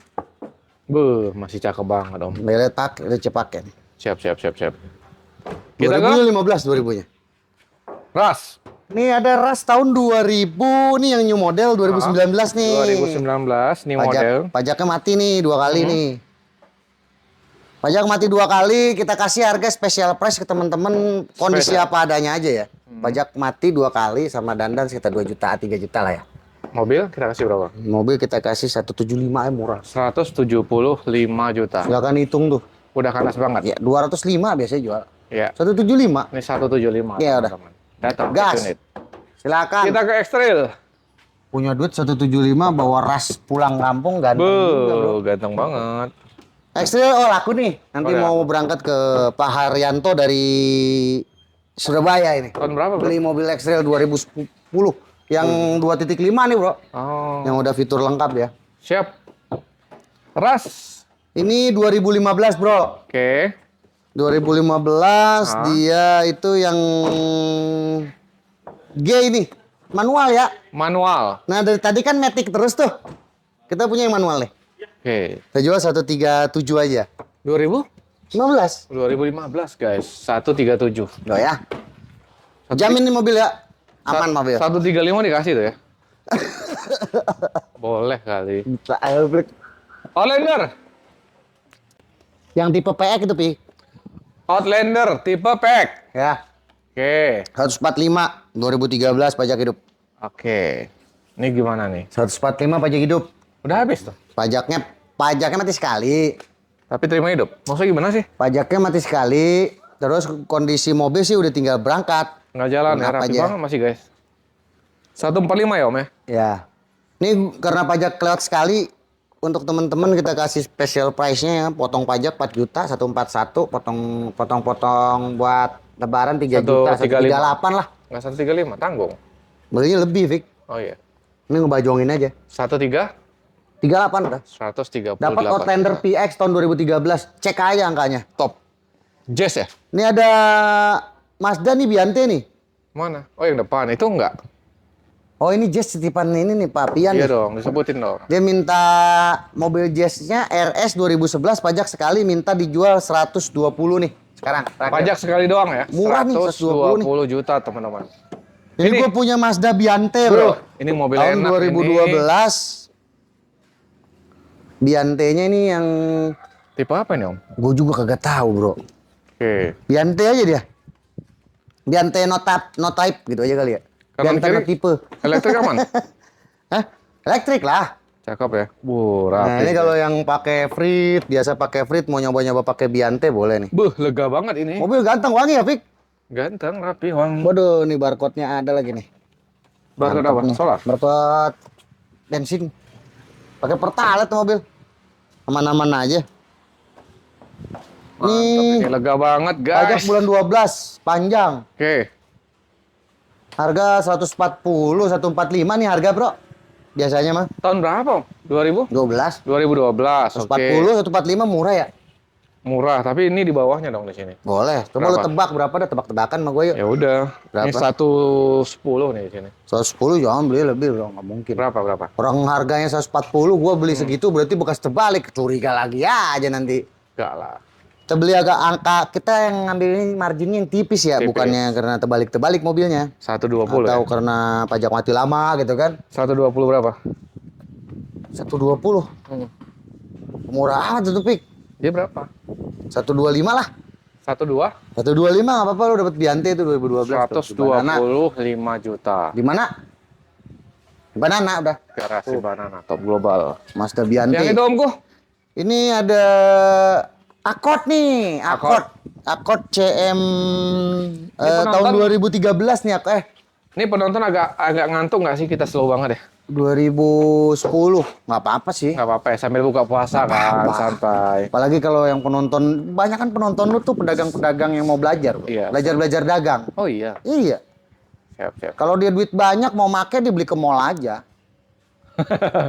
Beuh, masih cakep banget Om. Belet pakai, udah siap pakai nih. Siap. Kita 2015 2000-nya. Ras. Nih ada ras tahun 2000 nih yang new model 2019 nih. 2019 nih model. Pajaknya mati nih 2 kali nih. Pajak mati 2 kali, kita kasih harga special price ke teman-teman kondisi Spesial. apa adanya aja ya. Pajak mati 2 kali sama dandan sekitar 2 juta, 3 juta lah ya. Mobil kita kasih berapa? Mobil kita kasih 175 ya murah. 175 juta. Silakan hitung tuh. Udah kanas banget. Ya 205 biasanya jual. Ya. 175. Ini 175. Iya, udah. teman-teman. Datang ke Gas. unit. Silakan. Kita ke Ekstril. Punya duit 175 bawa ras pulang kampung ganteng juga, Bro. Ganteng banget. Ekstril laku nih. Nanti Oke, mau berangkat ke Pak Haryanto dari Surabaya ini. Tahun berapa, Bro? Beli mobil Ekstril 2010 yang 2.5 nih, Bro. Oh, Yang udah fitur lengkap ya. siap. Ras. Ini 2015, Bro. Oke. 2015 dia itu yang G ini. Manual ya. Manual. Nah, dari tadi kan Matic terus tuh. Kita punya yang manual nih. Oke. Kita jual 137 aja. 2000? 15. 2015 guys. 137. Loh ya. Jamin nih mobil ya. Aman mobil. 135 dikasih tuh ya. Boleh kali. Outlander. Yang tipe PX itu, Pi. Outlander tipe pack. Ya. Oke. 145. 2013 pajak hidup. Oke. Ini gimana nih? 145 pajak hidup. Udah habis tuh. Pajaknya mati sekali. Tapi terima hidup. Maksudnya gimana sih? Pajaknya mati sekali. Terus kondisi mobil sih udah tinggal berangkat. Nggak jalan ya, Kenapa rapi aja? banget masih guys. 145 ya Om ya? Ya. Ini karena pajak kelewat sekali, untuk teman-teman kita kasih special price-nya ya. Potong pajak 4 juta, 141, potong buat lebaran 3 juta, 138 lah. Nggak 135, tanggung. Belinya lebih, Vic. Oh iya. Ini ngebajongin aja. 13? 38 udah. 138. Dapat Outlander PX tahun 2013. Cek aja angkanya. Top. Jazz ya? Ini ada Mazda nih, Biante nih. Mana? Oh yang depan, itu enggak? Oh ini Jazz titipan ini nih Pak Pian Iya nih. dong, disebutin dong. Dia minta mobil Jazz-nya RS 2011 pajak sekali minta dijual 120 nih sekarang. Terakhir. Pajak sekali doang ya? Murah nih, 120 120 juta teman-teman. Ini gue punya Mazda Biante bro. Ini mobil Tahun enak 2012. Biante-nya ini yang ini. Tipe apa nih Om? gue juga kagak tahu bro. Oke. Biante aja dia. Biante no type gitu aja kali ya. Kanan Biante no kiri? tipe. Elektrik aman? Hah? Elektrik lah. Cakep ya? Rapi. Nah ini kalau yang pakai Frit, biasa pakai Frit mau nyoba-nyoba pakai Biante boleh nih. Buh, lega banget ini. Mobil ganteng wangi ya, Fik? Ganteng, rapi, wangi. Waduh, nih barcode-nya ada lagi nih. Barcode Mantap apa? nih. Solar? Barcode bensin. Pakai pertalite tuh mobil. Aman-aman aja. Mantap, ini lega banget Pajak guys. bulan 12, panjang. Oke. Harga 140, 145 nih harga, Bro. Biasanya mah Tahun berapa Om? 2000? 12. 2012, oke. 140, 145 murah ya? Murah, tapi ini di bawahnya dong di sini. Boleh. Coba lu Berapa? tebak berapa dah, tebak-tebakan sama gue yuk. Ya udah. Ini Berapa? 110 nih di sini. 110 jangan beli lebih, Bro. Nggak mungkin. Berapa? Orang harganya 140, gua beli segitu berarti bekas terbalik. Curiga lagi aja nanti. Enggak lah. Kita beli agak angka, kita yang ngambil ini marginnya yang tipis ya, Tipis. bukannya karena terbalik-terbalik mobilnya. 120 Atau ya? karena pajak mati lama gitu kan. 120 berapa? 120. Murah amat tuh, Pik. Dia berapa? 125 lah. 12? 125 nggak apa-apa, lu dapat Biante itu 2012. 125 juta. Di mana? Di Banana udah. Garasi Banana top global. Mazda Biante. Yang itu Omku? Ini ada Accord nih, Accord CM tahun 2013 nih, Ini penonton agak ngantuk nggak sih? Kita slow banget ya? 2010, nggak apa-apa sih. Nggak apa-apa ya, sambil buka puasa kan, apa-apa. santai. Apalagi kalau yang penonton, banyak kan penonton lu tuh pedagang-pedagang yang mau belajar, Bro. Iya. Belajar dagang. Oh iya, Iya. siap. Kalau dia duit banyak mau make dia beli ke mall aja.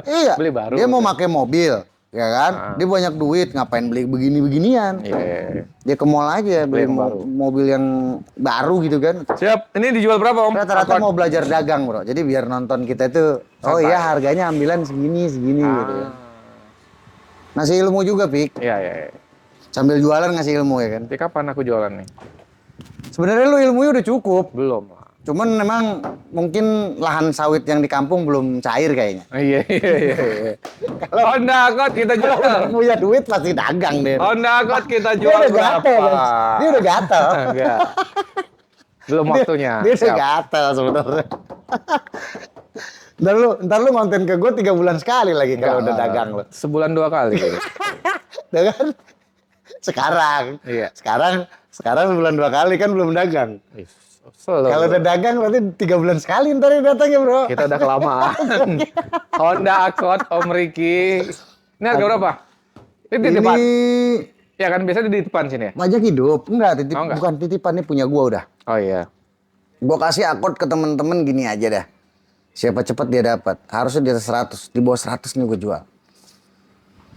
Iya. Beli baru. Dia mau make mobil, ya kan? Dia banyak duit, ngapain beli begini-beginian? Iya. Dia ke mall aja beli yang baru. mobil yang baru gitu kan. Siap. Ini dijual berapa Om? Rata-rata Accord. mau belajar dagang, Bro. Jadi biar nonton kita itu, oh Santai. iya harganya ambilan segini gitu. Ah. Ngasih ilmu juga, Pik. Iya. Sambil jualan ngasih ilmu ya kan. Nanti kapan aku jualan nih? Sebenarnya lu ilmunya udah cukup. Belum lah. Cuman memang mungkin lahan sawit yang di kampung belum cair kayaknya. Iya. Kalau Honda Accord kita jual. Punya duit pasti dagang deh. Honda Accord kita Dia jual udah gatel, berapa? kan? Dia udah gatel. Enggak. Belum waktunya. Dia udah Siap. gatel sebenarnya. Ntar lu ngonten ke gue 3 bulan sekali lagi kalau udah Enggak. dagang lu. Sebulan 2 kali. Ya kan? Sekarang. Iya. Sekarang bulan 2 kali kan belum dagang. Kalau Kalau udah dagang berarti 3 bulan sekali ntar dia datangnya, Bro. kita udah kelamaan. Honda Accord Om Riki. Ini harga berapa? Ini di depan. Ya kan biasa di depan sini ya. Pajak hidup. Enggak, Oh, enggak. bukan titipan, ini punya gua udah. Oh iya. Gua kasih Accord ke temen-temen gini aja dah. Siapa cepet dia dapat. Harusnya di atas 100, di bawah 100 nih gua jual.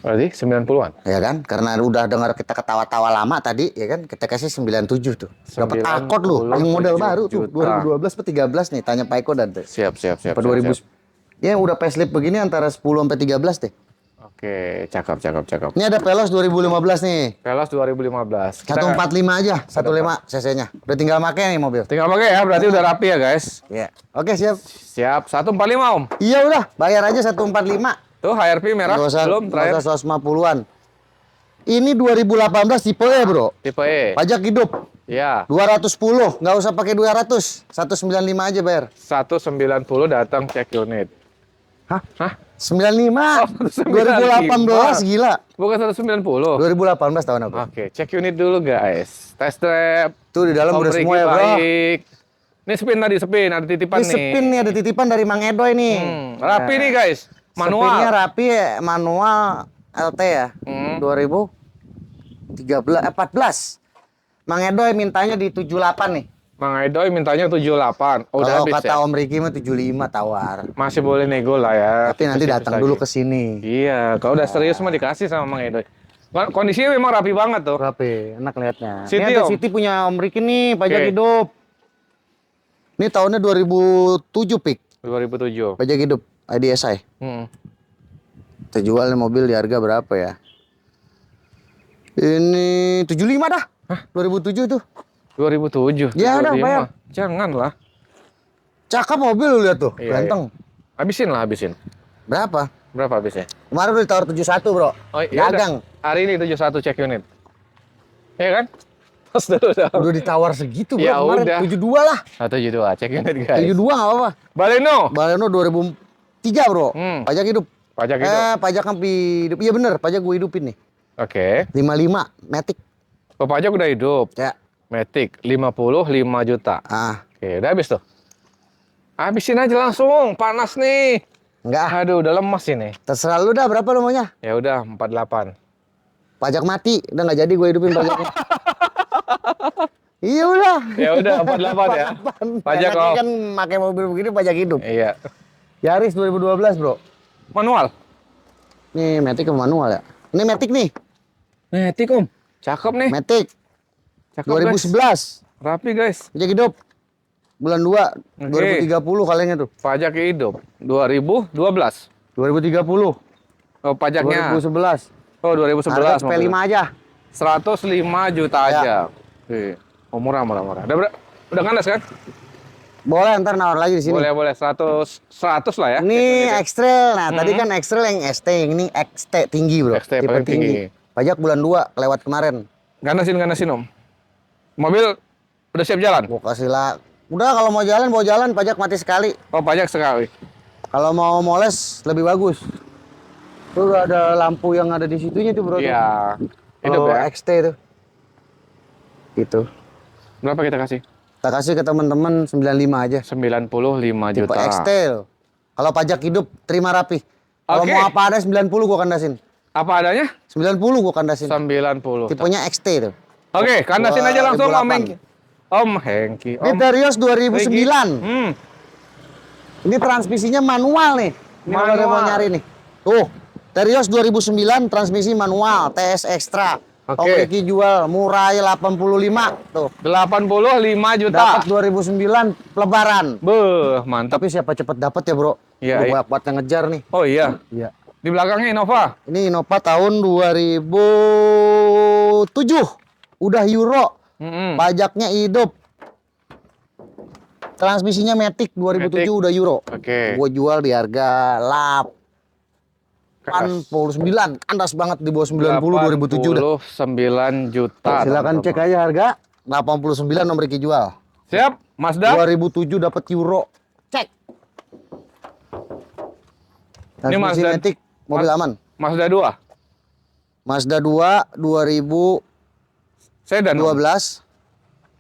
Berarti 90-an. Ya kan? Karena udah dengar kita ketawa-tawa lama tadi, ya kan? Kita kasih 97 tuh. Dapat Accord lu, yang model 97 baru tuh. juta. 2012 atau 13 nih, tanya Pak Eko dan tuh. Siap. Apa 2000? Ya udah facelift begini antara 10 sampai 13 deh. Oke, cakep. Ini ada Veloz 2015 nih. Veloz 2015. 145 aja, 15 cc-nya. Udah tinggal pakai nih mobil. Tinggal pakai ya, berarti udah rapi ya guys. Iya. Oke, siap. Siap, 145 Om. Iya udah, bayar aja 145. Tuh HRV merah, Nggak usah, belum nggak terakhir. usah 150-an. Ini 2018 tipe E, Bro. Tipe E. Pajak hidup. Ya. 210, nggak usah pakai 200. 195 aja bayar. 190 datang cek unit. Hah? Hah? 95. Oh, 195. 2018 gila. Bukan 190. 2018 tahun aku. Oke, cek unit dulu guys. Test drive. Tuh di dalam Om udah Riki semua ya, Bro. baik. Ini spin tadi, spin. Ada titipan Ini nih. spin nih, ada titipan dari Mang Edoy nih. Rapi nih guys. Manual. Spinnya rapi ya, manual LT ya. 14. Mang Edoy mintanya di 78 nih. Mang Edoy mintanya 78. Oh, udah Kalau habis kata ya? Om Riki mah 75 tawar. Masih boleh nego lah ya. Tapi nanti Tipis-tipis datang lagi. dulu ke sini. Iya, kalau udah serius mah dikasih sama Mang Edoy. Kondisinya memang rapi banget tuh. Rapi, enak liatnya. Siti, Ini ada Om. Siti punya Om Riki nih, pajak Oke. hidup. Ini tahunnya 2007 pik, 2007. pajak hidup IDSI. Hmm. Kita jual nih mobil di harga berapa ya? Ini 75 dah. Hah? 2007 tuh. 2007. Ya udah, 25. bayar. Janganlah. Cakep mobil lu lihat tuh, Iya, ganteng. Habisin lah, habisin. Berapa? Berapa habisnya? Kemarin udah ditawar 71, Bro. Oh, iya Dagang. Hari ini 71 cek unit. Iya kan? Tos dulu dong. Udah ditawar segitu, Bro. Ya Kemarin udah. 72 lah. 172 cek unit guys. 72 enggak apa-apa. Baleno. Baleno 2003, Bro. Hmm. Pajak hidup. Pajak itu. Pajak hidup. Iya bener, pajak gue hidupin nih. Oke. 55 Matic. Oh, pajak udah hidup. Ya. Matic 55 juta. Ah, Oke, udah habis tuh. Habisin aja langsung, panas nih. enggak. Aduh, udah lemas ini. Terserah lu dah berapa lu maunya. Ya udah 48. Pajak mati, udah nggak jadi gue hidupin pajaknya. Iya udah. Ya udah 48 ya. Pajak Enaknya off. kan pakai mobil begini pajak hidup. Iya. Yaris 2012, Bro. Manual. Nih Matic ke manual ya. Ini Matic nih. Matic, Om. Cakep nih. Matic Cakep, 2011. guys. Rapi, guys. Pajak hidup. Bulan 2 Oke. 2030 kaliannya tuh. Pajak hidup 2012. 2030. Oh, pajaknya. 2011. Oh, 2011. Harga P5 aja. 105 juta Ya. aja. Oke. Oh, murah. Udah kandas kan? Boleh ntar nawar lagi di sini. Boleh 100 lah ya. Ini X-Trail. Nah, tadi kan X-Trail yang ST, ini XT tinggi, Bro. XT Tipe paling tinggi. Pajak bulan 2 lewat kemarin. Gandasin Om. Mobil udah siap jalan. Gua kasih lah. Udah kalau mau jalan bawa jalan, pajak mati sekali. Oh, pajak sekali. Kalau mau moles lebih bagus. Tuh ada lampu yang ada di situnya tuh, Bro. Iya. Hidup Kalau ya. XT tuh. Itu. Berapa kita kasih? Kita kasih ke teman-teman 95 aja. 95 Tipe juta. X-Trail. Kalau pajak hidup terima rapi. Kalau Oke. mau apa ada 90 gua kandasin. Apa adanya? 90 gua kandasin. 90. Tipenya XT tuh. Oke, kandasin aja langsung Om 2008. Hengki. Om Hengki. Ini Terios 2009. Hmm. Ini transmisinya manual nih. Ini kalau ada mau Manual. nyari nih. Tuh, Terios 2009 transmisi manual, TS Extra. Oke. Om Riki jual murah aja 85. Tuh. 85 juta. Dapat 2009 lebaran. Beuh, mantap. Tapi siapa cepet dapat ya, Bro? Iya, Udah iya. banyak banget yang ngejar nih. Oh iya. Iya. Di belakangnya Innova. Ini Innova tahun 2007. Udah Euro. Mm-mm. Pajaknya hidup. Transmisinya Matic 2007 Matic. udah Euro. Oke. Gue jual di harga Keras. 89. Kandas banget di bawah 90 2007 udah. 89 juta. Silakan cek aja harga 89 Om Riki jual. Siap, Mazda. 2007 dapat Euro. Cek. Ini Transmisi Mazda- Matic mobil aman. Mazda 2. Mazda 2 2012. Sedan. Om.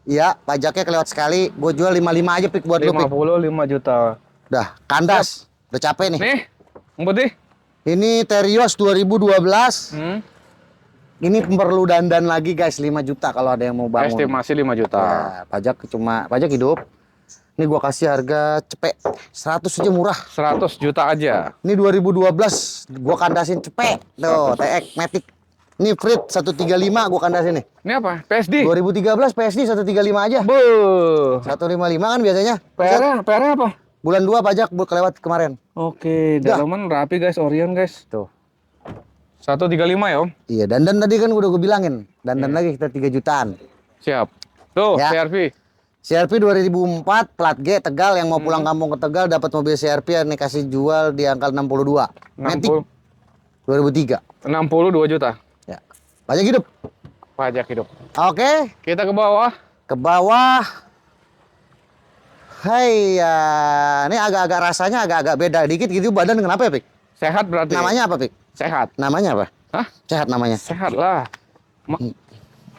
Iya, pajaknya kelewat sekali. Gue jual 55 aja pik buat lu pik. 55 juta. Udah, kandas. Udah capek nih. Nih, Om Putih. Ini Terios 2012. Hmm. Ini perlu dandan lagi guys, 5 juta kalau ada yang mau bangun. Estimasi 5 juta. Ya, pajak hidup. Ini gua kasih harga cepek 100 aja murah. 100 juta aja. Ini 2012 gua kandasin cepek. Tuh, TX Matic. Ini Frit 135 gua kandasin nih. Ini apa? PSD. 2013 PSD 135 aja. Beuh. 155 kan biasanya. PR-nya apa? Bulan 2 pajak kelewat kemarin. Oke, Dah. dalaman rapi guys, Orion guys. Tuh. 135 ya Om. Iya, dandan tadi kan udah gue bilangin. Dandan lagi kita 3 jutaan. Siap. Tuh, Ya. CRV. CRV 2004 plat G Tegal yang mau pulang kampung ke Tegal dapat mobil CRV yang dikasih jual di angka 62. Matic 60, 2003. 62 juta. Ya. Pajak hidup. Pajak hidup. Oke. Kita ke bawah. Ke bawah. Hai ya, ini agak-agak rasanya agak-agak beda dikit gitu badan kenapa ya, Pik? Sehat berarti. Namanya apa, Pik? Sehat. Namanya apa? Hah? Sehat namanya. Sehat lah.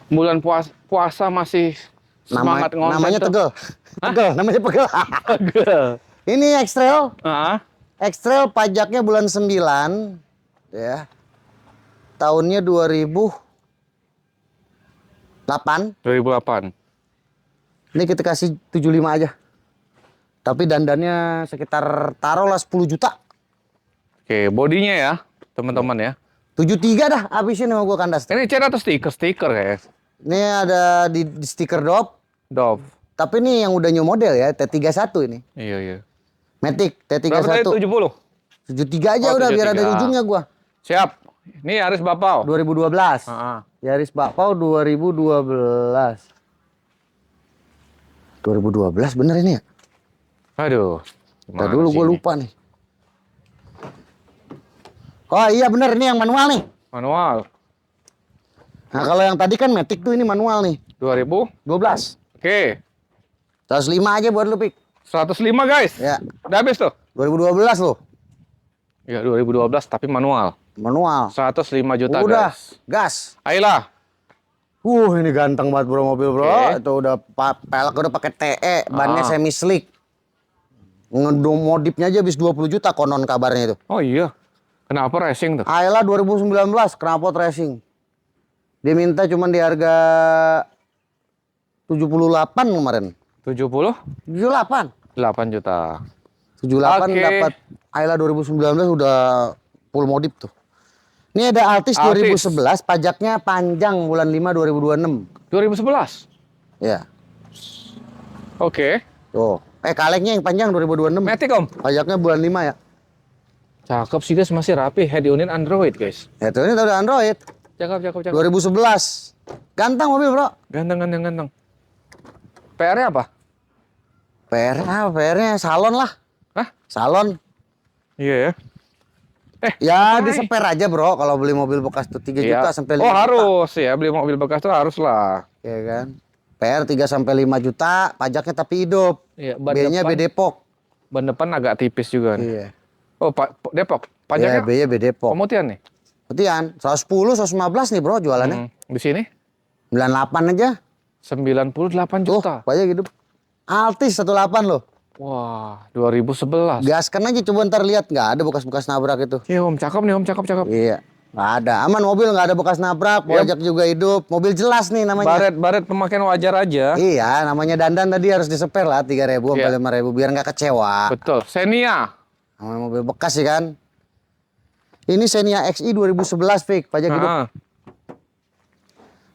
Bulan puasa masih semangat ngonten Namanya tuh. Tegel. Tegel, namanya Pegel. Tegel. Ini X-Trail. Ah, X-Trail pajaknya bulan 9 ya. Tahunnya 2008. 2008. Ini kita kasih 75 aja. Tapi dandannya sekitar taruhlah 10 juta. Oke, bodinya ya, teman-teman ya. 73 dah habisin sama gua kandas. Ini cat atau stiker guys. Ini ada di stiker Dove. Dove. Tapi ini yang udah new model ya, T31 ini. Iya, iya. Matic Berapa tadi? T31. 70? 73 aja Oh, udah biar 73. ada ujungnya gua. Siap. Ini Yaris Bapau. 2012. Yaris Bapau 2012. 2012 bener ini ya? Aduh. Ntar dulu gue lupa nih. Oh iya bener ini yang manual nih. Manual. Nah kalau yang tadi kan Matic tuh ini manual nih. 2000? 12. Oke. 105 aja buat lu, Pik. 105 guys. Ya. Udah habis tuh. 2012 loh. Ya 2012 tapi manual. Manual. 105 juta Udah, guys. gas. Ayolah. Ini ganteng banget bro mobil bro. Oke. Itu udah pelek udah pakai TE, bannya Ah. semi slick. Modifnya aja habis 20 juta konon kabarnya itu. Oh iya. Kenapa racing tuh? Ayla 2019 knalpot racing. Dia minta cuman di harga 78 kemarin. 70? 78. 8 juta. 78 Oke. dapat Ayla 2019 udah full modif tuh. Ini ada Altis Altis. 2011, pajaknya panjang bulan 5 2026. 2011? Ya. Oke. Tuh. Kalengnya yang panjang 2026. Matic om. Pajaknya bulan 5 ya. Cakep sih guys, masih rapi. Head unit Android guys. Ya tuh ini udah Android. Cakep, cakep, cakep. 2011. Ganteng mobil, Bro. Ganteng, ganteng, ganteng. PR-nya apa? PR-nya salon lah. Hah? Salon. Iya ya. Ya hai. diseper aja, Bro. Kalau beli mobil bekas tuh 3 juta sampai 5 Oh juta. harus ya, beli mobil bekas tuh harus lah. Ya kan? PR 3 sampai 5 juta, pajaknya tapi hidup. Iya, ban B-nya depan- B Depok. Ban depan agak tipis juga nih. Iya. Oh, Depok. Ya, Pajaknya B-nya B Depok. pemutihan nih. Ketian, 110, 115 nih, Bro, jualannya. Di sini 98 aja. 98 Tuh, juta. pajak hidup. Altis 18 loh. Wah, 2011. Gaskan aja coba ntar lihat, nggak ada bekas-bekas nabrak itu. Iya om, cakep nih om, cakep, cakep. Iya. Nggak ada. Aman mobil, nggak ada bekas nabrak, Yap. pajak juga hidup. Mobil jelas nih namanya. Baret pemakaian wajar aja. Iya, namanya dandan tadi harus diseper lah 3.000 sampai Iya. 5.000 biar nggak kecewa. Betul. Xenia. Namanya mobil bekas sih kan. Ini Xenia XI 2011 Fik, pajak hidup. Ah,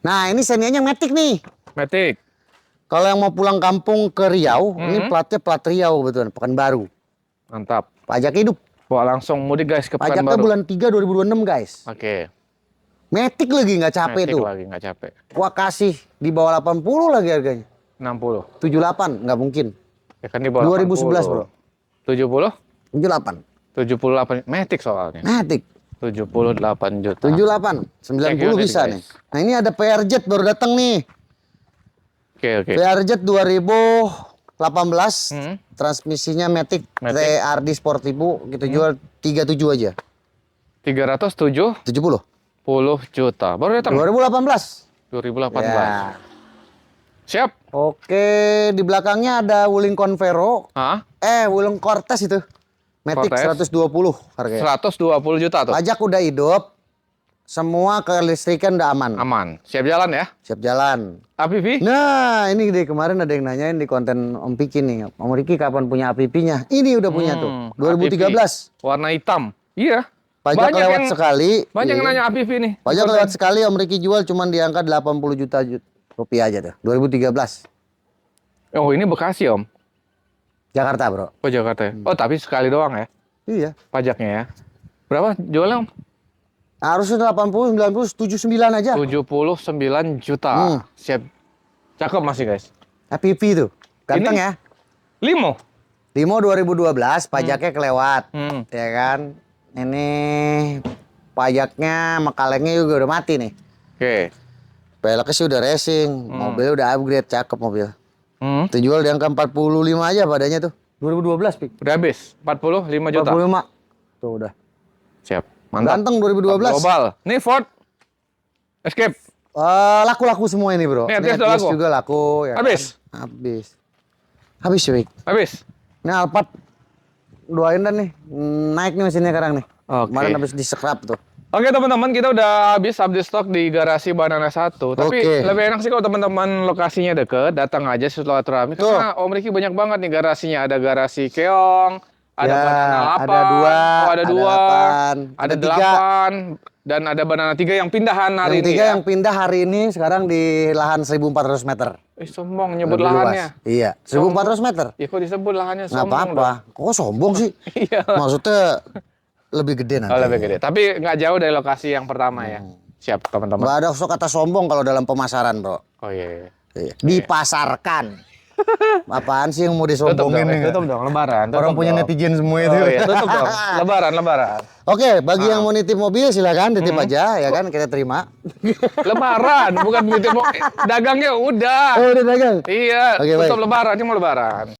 Nah, ini Xenianya Matic nih. Matic. Kalau yang mau pulang kampung ke Riau, ini platnya plat Riau betul, Pekanbaru. Mantap. Pajak hidup. Wah, langsung mudik guys ke Pajaknya Pekanbaru. bulan 3 2026 guys. Oke. Matic lagi nggak capek Matic tuh. lagi nggak capek. Gua kasih di bawah 80 lagi harganya. 60. 78 nggak mungkin. Ya kan di bawah 2011 80. bro. 70? 78. 78. Matic soalnya. Matic 78 juta. 78. 90 unit, bisa guys. nih. Nah ini ada PRJ baru datang nih. Oke, oke. PRJ 2018. Hmm. Transmisinya Matic Matic. TRD Sportivo kita jual 37 aja. 370 70. juta. Baru datang. 2018. 2018. Ya. Siap. Oke, di belakangnya ada Wuling Convero. Hah? Wuling Cortez itu. Matic Cortez. 120 harganya. 120 juta tuh. Pajak udah hidup. Semua kelistrikan udah aman. Aman. Siap jalan ya. Siap jalan. APV? Nah, ini deh kemarin ada yang nanyain di konten Om Piki nih. Om Riki kapan punya APP-nya? Ini udah punya tuh. 2013. APV. Warna hitam. Iya. Pajak Banyak lewat yang- sekali. Banyak yang Iya. nanya APV nih. Pajak lewat sekali Om Riki jual cuman di angka 80 juta rupiah aja tuh. 2013. Oh ini Bekasi om. Jakarta, Bro. Oh Jakarta ya. Oh tapi sekali doang ya Iya. pajaknya ya. Berapa jualnya om? Harusnya 80, 90, 79 aja. 79 juta. Siap. Cakep masih guys. APP tuh. Ganteng Ini- ya. Limo. Limo 2012 pajaknya kelewat. Hmm. Ya kan? Ini pajaknya sama kalengnya juga udah mati nih. Oke. Peleknya sih udah racing, mobilnya udah upgrade, cakep mobil. Hmm. Itu jual di angka 45 aja padanya tuh. 2012, Pik. Udah habis 45 juta. 45. Tuh udah. Siap. Mantap. Ganteng 2012. Global. Nih Ford Escape. Laku-laku semua ini, Bro. Nih, Ini Etios udah Etios laku? juga laku ya. Habis? Kan? Habis. Habis, Pik. Habis. Ini Alphard doain dan nih naik nih mesinnya sekarang nih. Oke. Kemarin habis di-scrap tuh. Oke teman-teman, kita udah habis update stok di garasi Banana 1. Tapi Oke. lebih enak sih kalau teman-teman lokasinya deket, datang aja silaturahmi. Tuh. Karena Om Riki banyak banget nih garasinya. Ada garasi Keong, ada Ya, Banana 8, ada 2, ada 2, 8, ada ada 3. 8, dan ada Banana 3 yang pindahan hari Yang ini 3 ya. yang pindah hari ini sekarang di lahan 1.400 meter. Sombong nyebut Lebih lahannya. luas. Iya, 1.400 meter. Ya kok disebut lahannya Nggak sombong apa-apa. Kok sombong sih? dong? Iya. Maksudnya lebih gede nanti. Oh, lebih gede. Tapi nggak jauh dari lokasi yang pertama ya. Siap teman-teman. Nggak ada kata sombong kalau dalam pemasaran, Bro. Oh iya. Iya. Dipasarkan. Apaan sih yang mau disombongin nih? Tutup dong, lebaran. Orang punya netizen semua itu. Oh, iya. Tutup dong. Lebaran. Oke, bagi yang mau nitip mobil silakan titip aja ya kan kita terima. Lebaran, bukan nitip dagangnya udah. Oh, udah dagang. Iya, Oke, tutup baik. lebaran, ini mau lebaran.